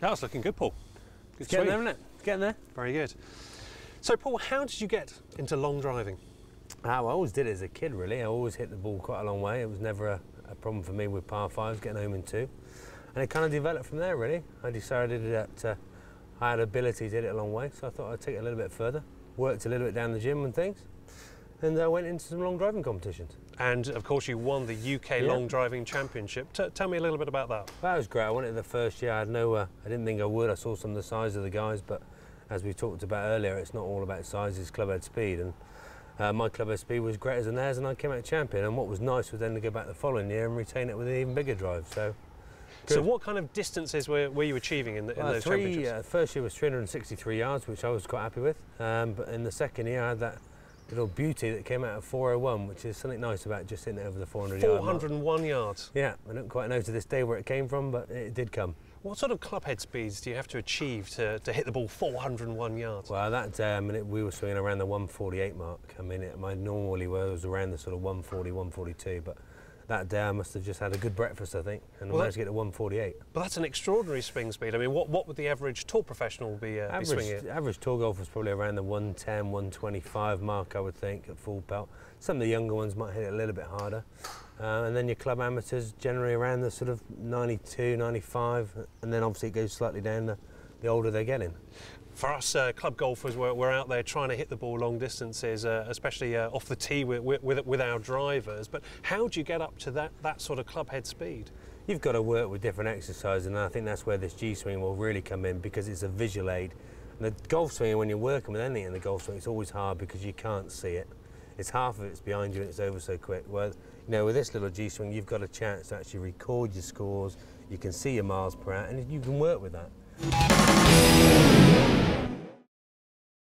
That's looking good, Paul. It's getting there, isn't it? It's getting there. Very good. So, Paul, how did you get into long driving? I always did it as a kid, really. I always hit the ball quite a long way. It was never a problem for me with par fives, getting home in two. And it kind of developed from there, really. I decided that I had ability to hit it a long way, so I thought I'd take it a little bit further. Worked a little bit down the gym and things, and I went into some long driving competitions. And, of course, you won the UK Long Driving Championship. Tell me a little bit about that. That was great. I won it the first year. I had no, I didn't think I would. I saw some of the size of the guys, but as we talked about earlier, it's not all about size, it's clubhead speed. And my clubhead speed was greater than theirs, and I came out champion. And what was nice was then to go back the following year and retain it with an even bigger drive. So what kind of distances were you achieving in those championships? First year was 363 yards, which I was quite happy with. But in the second year, I had that little beauty that came out of 401, which is something nice about just hitting it over the 400 yard mark. 401 yards? Yeah, I don't quite know to this day where it came from, but it did come. What sort of clubhead speeds do you have to achieve to hit the ball 401 yards? Well, that day, we were swinging around the 148 mark. I mean, my normally was around the sort of 140, 142, but that day I must have just had a good breakfast, I think, and I managed to get to 148. But that's an extraordinary swing speed. I mean, what would the average tour professional be swinging at? Average tour golf was probably around the 110, 125 mark, I would think, at full pelt. Some of the younger ones might hit it a little bit harder. And then your club amateurs generally around the sort of 92, 95, and then obviously it goes slightly down the older they're getting. For us club golfers, we're out there trying to hit the ball long distances, especially off the tee with our drivers. But how do you get up to that sort of club head speed? You've got to work with different exercises, and I think that's where this G-swing will really come in, because it's a visual aid. And the golf swing, when you're working with anything in the golf swing, it's always hard because you can't see it. It's half of it's behind you and it's over so quick. Well, you know, with this little G-swing, you've got a chance to actually record your scores, you can see your miles per hour, and you can work with that.